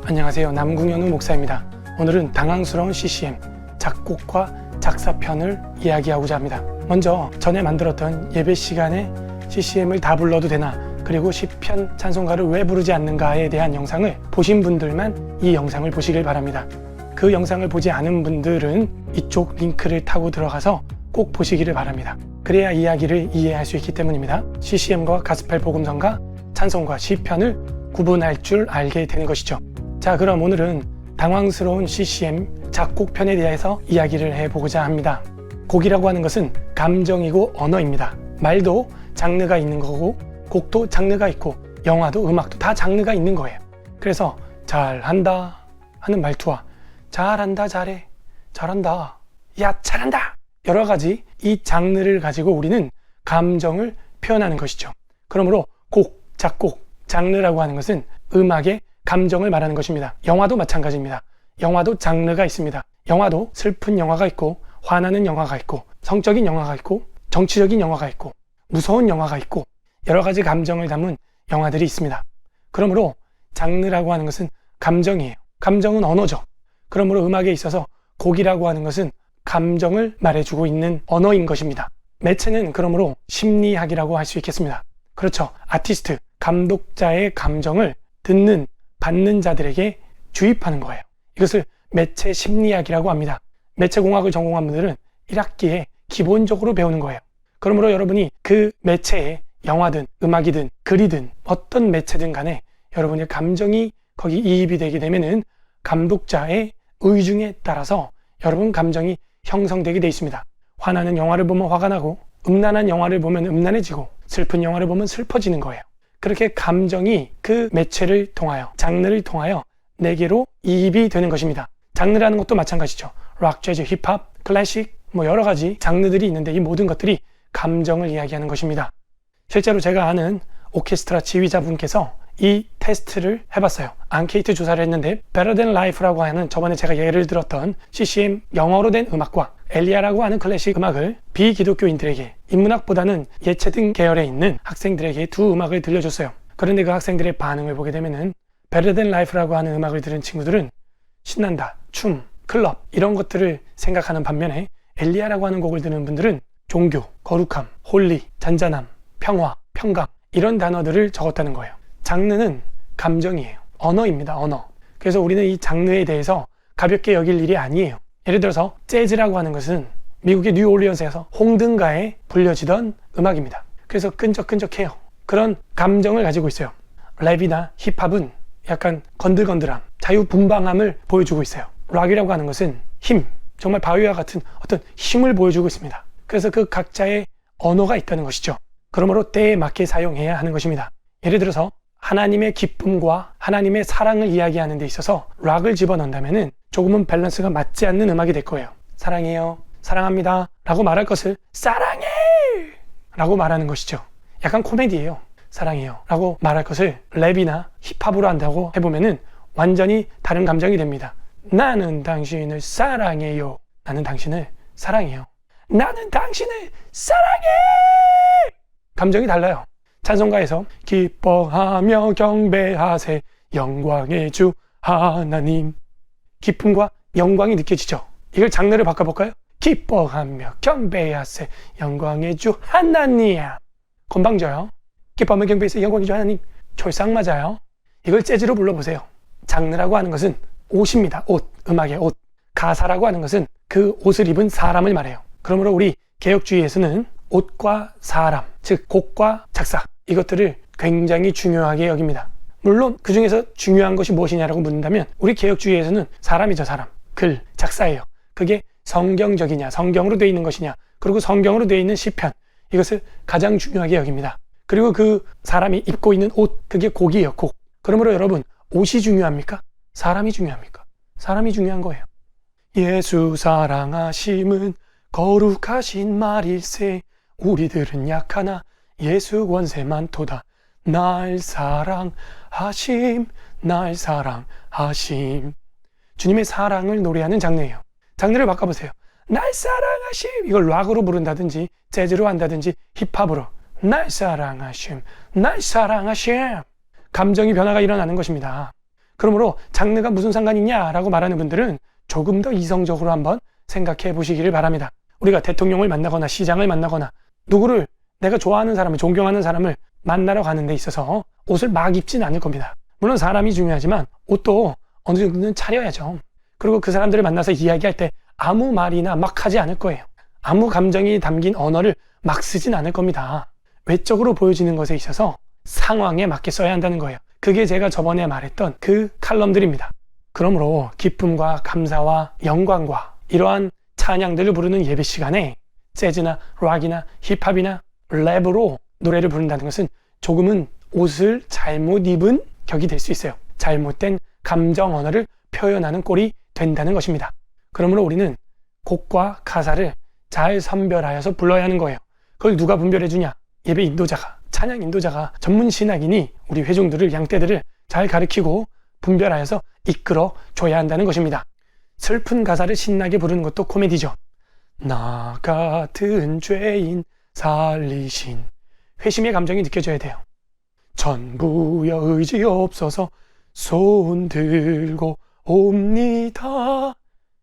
안녕하세요. 남궁현우 목사입니다. 오늘은 당황스러운 CCM, 작곡과 작사편을 이야기하고자 합니다. 먼저 전에 만들었던 예배 시간에 CCM을 다 불러도 되나, 그리고 시편 찬송가를 왜 부르지 않는가에 대한 영상을 보신 분들만 이 영상을 보시길 바랍니다. 그 영상을 보지 않은 분들은 이쪽 링크를 타고 들어가서 꼭 보시기를 바랍니다. 그래야 이야기를 이해할 수 있기 때문입니다. CCM과 가스펠 복음성가, 찬송가, 시편을 구분할 줄 알게 되는 것이죠. 자, 그럼 오늘은 당황스러운 CCM 작곡편에 대해서 이야기를 해보고자 합니다. 곡이라고 하는 것은 감정이고 언어입니다. 말도 장르가 있는 거고, 곡도 장르가 있고, 영화도 음악도 다 장르가 있는 거예요. 그래서 잘한다 하는 말투와 잘한다, 잘해, 잘한다, 야 잘한다, 여러 가지 이 장르를 가지고 우리는 감정을 표현하는 것이죠. 그러므로 곡, 작곡, 장르라고 하는 것은 음악의 감정을 말하는 것입니다. 영화도 마찬가지입니다. 영화도 장르가 있습니다. 영화도 슬픈 영화가 있고, 화나는 영화가 있고, 성적인 영화가 있고, 정치적인 영화가 있고, 무서운 영화가 있고, 여러 가지 감정을 담은 영화들이 있습니다. 그러므로 장르라고 하는 것은 감정이에요. 감정은 언어죠. 그러므로 음악에 있어서 곡이라고 하는 것은 감정을 말해주고 있는 언어인 것입니다. 매체는 그러므로 심리학이라고 할 수 있겠습니다. 그렇죠. 아티스트, 감독자의 감정을 듣는, 받는 자들에게 주입하는 거예요. 이것을 매체 심리학이라고 합니다. 매체공학을 전공한 분들은 1학기에 기본적으로 배우는 거예요. 그러므로 여러분이 그 매체에 영화든 음악이든 글이든 어떤 매체든 간에 여러분의 감정이 거기 이입이 되게 되면은 감독자의 의중에 따라서 여러분 감정이 형성되게 돼 있습니다. 화나는 영화를 보면 화가 나고, 음란한 영화를 보면 음란해지고, 슬픈 영화를 보면 슬퍼지는 거예요. 그렇게 감정이 그 매체를 통하여, 장르를 통하여 내게로 이입이 되는 것입니다. 장르라는 것도 마찬가지죠. 락, 재즈, 힙합, 클래식, 여러 가지 장르들이 있는데 이 모든 것들이 감정을 이야기하는 것입니다. 실제로 제가 아는 오케스트라 지휘자분께서 이 테스트를 해봤어요. 앙케이트 조사를 했는데 Better Than Life라고 하는, 저번에 제가 예를 들었던 CCM 영어로 된 음악과 엘리야라고 하는 클래식 음악을 비기독교인들에게, 인문학보다는 예체능 계열에 있는 학생들에게 두 음악을 들려줬어요. 그런데 그 학생들의 반응을 보게 되면은 Better Than Life라고 하는 음악을 들은 친구들은 신난다, 춤, 클럽 이런 것들을 생각하는 반면에 엘리야라고 하는 곡을 듣는 분들은 종교, 거룩함, 홀리, 잔잔함, 평화, 평강 이런 단어들을 적었다는 거예요. 장르는 감정이에요. 언어입니다. 언어. 그래서 우리는 이 장르에 대해서 가볍게 여길 일이 아니에요. 예를 들어서 재즈라고 하는 것은 미국의 뉴올리언스에서 홍등가에 불려지던 음악입니다. 그래서 끈적끈적해요. 그런 감정을 가지고 있어요. 랩이나 힙합은 약간 건들건들함, 자유분방함을 보여주고 있어요. 락이라고 하는 것은 힘, 정말 바위와 같은 어떤 힘을 보여주고 있습니다. 그래서 그 각자의 언어가 있다는 것이죠. 그러므로 때에 맞게 사용해야 하는 것입니다. 예를 들어서 하나님의 기쁨과 하나님의 사랑을 이야기하는 데 있어서 락을 집어넣는다면 조금은 밸런스가 맞지 않는 음악이 될 거예요. 사랑해요, 사랑합니다 라고 말할 것을 사랑해 라고 말하는 것이죠. 약간 코미디예요. 사랑해요 라고 말할 것을 랩이나 힙합으로 한다고 해보면 완전히 다른 감정이 됩니다. 나는 당신을 사랑해요. 나는 당신을 사랑해요. 나는 당신을 사랑해. 감정이 달라요. 찬송가에서 기뻐하며 경배하세 영광의 주 하나님, 기쁨과 영광이 느껴지죠. 이걸 장르를 바꿔볼까요? 기뻐하며 경배하세 영광의 주 하나님. 건방져요. 기뻐하며 경배하세 영광의 주 하나님. 촐싹 맞아요. 이걸 재즈로 불러보세요. 장르라고 하는 것은 옷입니다. 옷, 음악의 옷. 가사라고 하는 것은 그 옷을 입은 사람을 말해요. 그러므로 우리 개혁주의에서는 옷과 사람, 즉 곡과 작사, 이것들을 굉장히 중요하게 여깁니다. 물론 그 중에서 중요한 것이 무엇이냐라고 묻는다면 우리 개혁주의에서는 사람이죠. 사람, 글, 작사예요. 그게 성경적이냐, 성경으로 되어 있는 것이냐, 그리고 성경으로 되어 있는 시편, 이것을 가장 중요하게 여깁니다. 그리고 그 사람이 입고 있는 옷, 그게 곡이에요. 곡. 그러므로 여러분, 옷이 중요합니까? 사람이 중요합니까? 사람이 중요한 거예요. 예수 사랑하심은 거룩하신 말일세 우리들은 약하나 예수 권세 많도다. 날 사랑하심, 날 사랑하심. 주님의 사랑을 노래하는 장르예요. 장르를 바꿔보세요. 날 사랑하심, 이걸 락으로 부른다든지 재즈로 한다든지 힙합으로 날 사랑하심, 날 사랑하심. 감정이 변화가 일어나는 것입니다. 그러므로 장르가 무슨 상관이 있냐라고 말하는 분들은 조금 더 이성적으로 한번 생각해 보시기를 바랍니다. 우리가 대통령을 만나거나 시장을 만나거나 누구를 내가 좋아하는 사람을 존경하는 사람을 만나러 가는 데 있어서 옷을 막 입진 않을 겁니다. 물론 사람이 중요하지만 옷도 어느 정도는 차려야죠. 그리고 그 사람들을 만나서 이야기할 때 아무 말이나 막 하지 않을 거예요. 아무 감정이 담긴 언어를 막 쓰진 않을 겁니다. 외적으로 보여지는 것에 있어서 상황에 맞게 써야 한다는 거예요. 그게 제가 저번에 말했던 그 칼럼들입니다. 그러므로 기쁨과 감사와 영광과 이러한 찬양들을 부르는 예배 시간에 재즈나 락이나 힙합이나 랩으로 노래를 부른다는 것은 조금은 옷을 잘못 입은 격이 될 수 있어요. 잘못된 감정 언어를 표현하는 꼴이 된다는 것입니다. 그러므로 우리는 곡과 가사를 잘 선별하여서 불러야 하는 거예요. 그걸 누가 분별해 주냐? 예배 인도자가, 찬양 인도자가, 전문 신학인이 우리 회중들을, 양떼들을 잘 가르치고 분별하여서 이끌어 줘야 한다는 것입니다. 슬픈 가사를 신나게 부르는 것도 코미디죠. 나 같은 죄인 살리신, 회심의 감정이 느껴져야 돼요. 전부여 의지 없어서 손 들고 옵니다.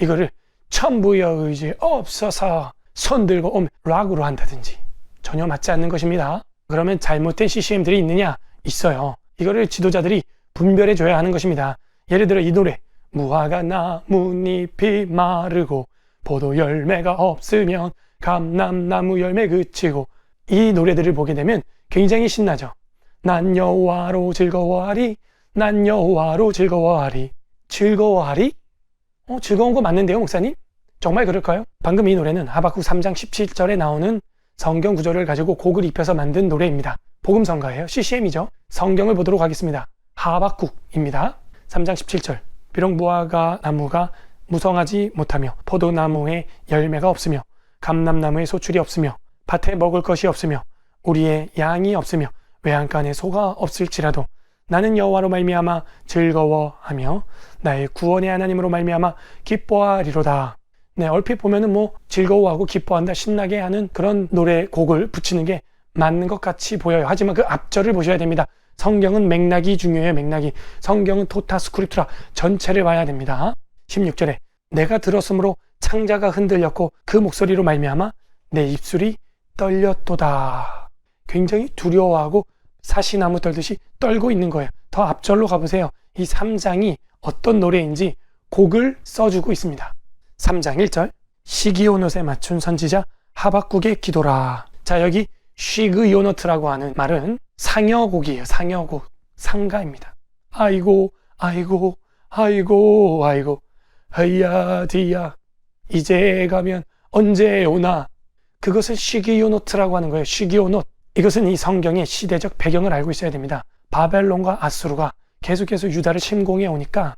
이거를 천부여 의지 없어서 손 들고 옴 락으로 한다든지 전혀 맞지 않는 것입니다. 그러면 잘못된 CCM들이 있느냐? 있어요. 이거를 지도자들이 분별해 줘야 하는 것입니다. 예를 들어 이 노래, 무화과 나뭇잎이 마르고 포도 열매가 없으면 감람나무 열매 그치고, 이 노래들을 보게 되면 굉장히 신나죠. 난 여호와로 즐거워하리, 난 여호와로 즐거워하리. 즐거워하리? 즐거운 거 맞는데요, 목사님? 정말 그럴까요? 방금 이 노래는 하박국 3장 17절에 나오는 성경 구절을 가지고 곡을 입혀서 만든 노래입니다. 복음성가예요. CCM이죠. 성경을 보도록 하겠습니다. 하박국입니다. 3장 17절. 비록 무화과 나무가 무성하지 못하며 포도나무에 열매가 없으며 감람나무에 소출이 없으며 밭에 먹을 것이 없으며 우리의 양이 없으며 외양간에 소가 없을지라도 나는 여호와로 말미암아 즐거워하며 나의 구원의 하나님으로 말미암아 기뻐하리로다. 네, 얼핏 보면은 뭐 즐거워하고 기뻐한다, 신나게 하는 그런 노래 곡을 붙이는 게 맞는 것 같이 보여요. 하지만 그 앞절을 보셔야 됩니다. 성경은 맥락이 중요해요. 맥락이. 성경은 토타 스크립투라 전체를 봐야 됩니다. 16절에 내가 들었으므로 창자가 흔들렸고 그 목소리로 말미암아 내 입술이 떨렸도다. 굉장히 두려워하고 사시나무 떨듯이 떨고 있는 거예요. 더 앞절로 가보세요. 이 3장이 어떤 노래인지 곡을 써주고 있습니다. 3장 1절, 시기오노트에 맞춘 선지자 하박국의 기도라. 자, 여기 시그요노트라고 하는 말은 상여곡이에요. 상여곡, 상가입니다. 아이고 아이고 아이고 아이고 하야 디야 이제 가면 언제 오나. 그것을 시기요노트라고 하는 거예요. 시기오노트. 이것은 이 성경의 시대적 배경을 알고 있어야 됩니다. 바벨론과 아수르가 계속해서 유다를 침공해 오니까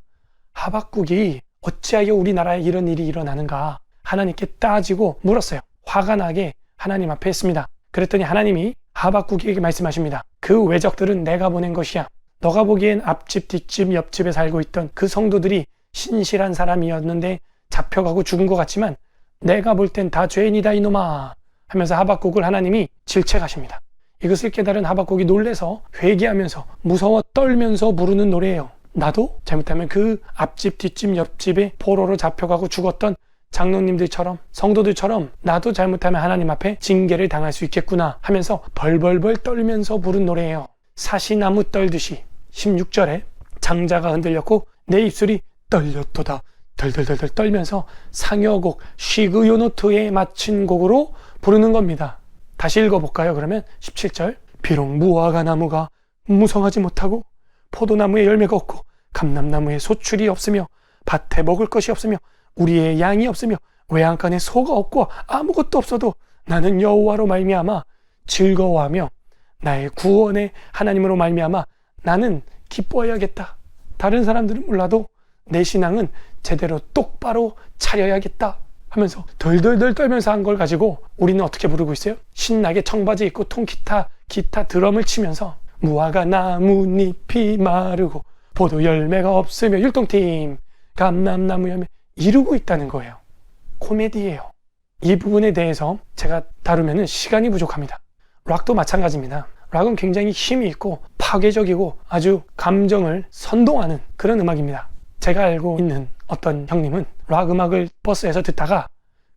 하박국이 어찌하여 우리나라에 이런 일이 일어나는가 하나님께 따지고 물었어요. 화가 나게 하나님 앞에 했습니다. 그랬더니 하나님이 하박국에게 말씀하십니다. 그 외적들은 내가 보낸 것이야. 너가 보기엔 앞집, 뒷집, 옆집에 살고 있던 그 성도들이 신실한 사람이었는데 잡혀가고 죽은 것 같지만 내가 볼 땐 다 죄인이다 이놈아 하면서 하박국을 하나님이 질책하십니다. 이것을 깨달은 하박국이 놀래서 회개하면서 무서워 떨면서 부르는 노래예요. 나도 잘못하면 그 앞집, 뒷집, 옆집에 포로로 잡혀가고 죽었던 장로님들처럼, 성도들처럼 나도 잘못하면 하나님 앞에 징계를 당할 수 있겠구나 하면서 벌벌벌 떨면서 부른 노래예요. 사시나무 떨듯이. 16절에 장자가 흔들렸고 내 입술이 떨렸도다. 덜덜덜덜 떨면서 상여곡, 시그요노트에 맞춘 곡으로 부르는 겁니다. 다시 읽어볼까요? 그러면 17절, 비록 무화과 나무가 무성하지 못하고 포도나무에 열매가 없고 감람나무에 소출이 없으며 밭에 먹을 것이 없으며 우리의 양이 없으며 외양간에 소가 없고 아무것도 없어도 나는 여호와로 말미암아 즐거워하며 나의 구원의 하나님으로 말미암아 나는 기뻐해야겠다. 다른 사람들은 몰라도 내 신앙은 제대로 똑바로 차려야겠다 하면서 덜덜덜 떨면서 한 걸 가지고 우리는 어떻게 부르고 있어요? 신나게 청바지 입고 통기타, 기타, 드럼을 치면서 무화과 나뭇잎이 마르고 포도 열매가 없으며 율동팀 감람나무 열매 이루고 있다는 거예요. 코미디예요. 이 부분에 대해서 제가 다루면 시간이 부족합니다. 락도 마찬가지입니다. 락은 굉장히 힘이 있고 파괴적이고 아주 감정을 선동하는 그런 음악입니다. 제가 알고 있는 어떤 형님은 락 음악을 버스에서 듣다가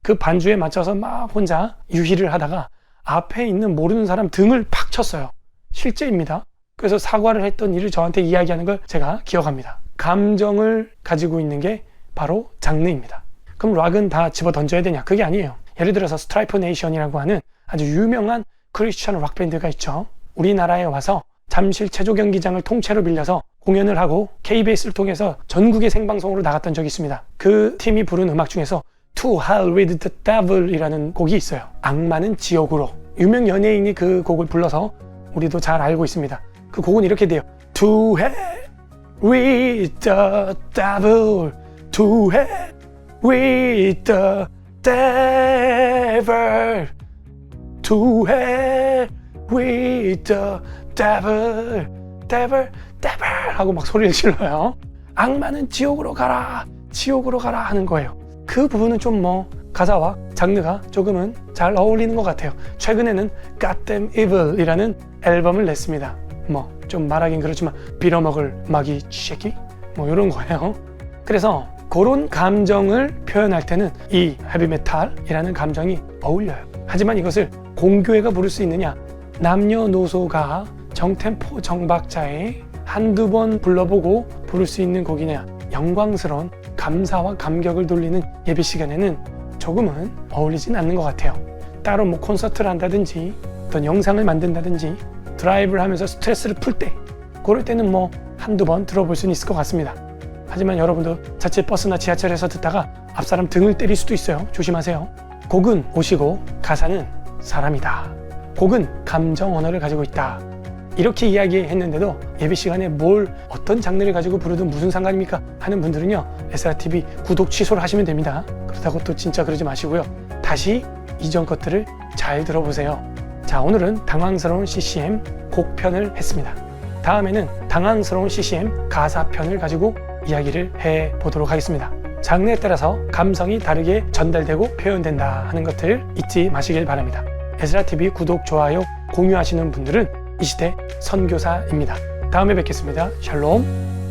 그 반주에 맞춰서 막 혼자 유희를 하다가 앞에 있는 모르는 사람 등을 팍 쳤어요. 실제입니다. 그래서 사과를 했던 일을 저한테 이야기하는 걸 제가 기억합니다. 감정을 가지고 있는 게 바로 장르입니다. 그럼 락은 다 집어 던져야 되냐? 그게 아니에요. 예를 들어서 스트라이프 네이션이라고 하는 아주 유명한 크리스천 락 밴드가 있죠. 우리나라에 와서 잠실 체조 경기장을 통째로 빌려서 공연을 하고 KBS를 통해서 전국의 생방송으로 나갔던 적이 있습니다. 그 팀이 부른 음악 중에서 To Hell with the Devil 이라는 곡이 있어요. 악마는 지옥으로. 유명 연예인이 그 곡을 불러서 우리도 잘 알고 있습니다. 그 곡은 이렇게 돼요. To Hell with the Devil, To Hell with the Devil, To Hell with the Devil, Devil, Devil 하고 막 소리를 질러요. 악마는 지옥으로 가라, 지옥으로 가라 하는 거예요. 그 부분은 좀 가사와 장르가 조금은 잘 어울리는 것 같아요. 최근에는 Goddamn Evil 이라는 앨범을 냈습니다. 좀 말하긴 그렇지만 빌어먹을 마귀 쥐새끼? 이런 거예요. 그래서 그런 감정을 표현할 때는 이 헤비메탈이라는 감정이 어울려요. 하지만 이것을 공교회가 부를 수 있느냐? 남녀노소가 정템포 정박자에 한두 번 불러보고 부를 수 있는 곡이냐? 영광스러운 감사와 감격을 돌리는 예배 시간에는 조금은 어울리진 않는 것 같아요. 따로 콘서트를 한다든지 어떤 영상을 만든다든지 드라이브를 하면서 스트레스를 풀 때 그럴 때는 한두 번 들어볼 수는 있을 것 같습니다. 하지만 여러분도 자칫 버스나 지하철에서 듣다가 앞사람 등을 때릴 수도 있어요. 조심하세요. 곡은 옷이고 가사는 사람이다. 곡은 감정 언어를 가지고 있다. 이렇게 이야기했는데도 예배 시간에 어떤 장르를 가지고 부르든 무슨 상관입니까? 하는 분들은요, 에스라TV 구독 취소를 하시면 됩니다. 그렇다고 또 진짜 그러지 마시고요. 다시 이전 것들을 잘 들어보세요. 자, 오늘은 당황스러운 CCM 곡편을 했습니다. 다음에는 당황스러운 CCM 가사편을 가지고 이야기를 해보도록 하겠습니다. 장르에 따라서 감성이 다르게 전달되고 표현된다 하는 것들 잊지 마시길 바랍니다. 에스라TV 구독, 좋아요, 공유하시는 분들은 이 시대 선교사입니다. 다음에 뵙겠습니다. 샬롬.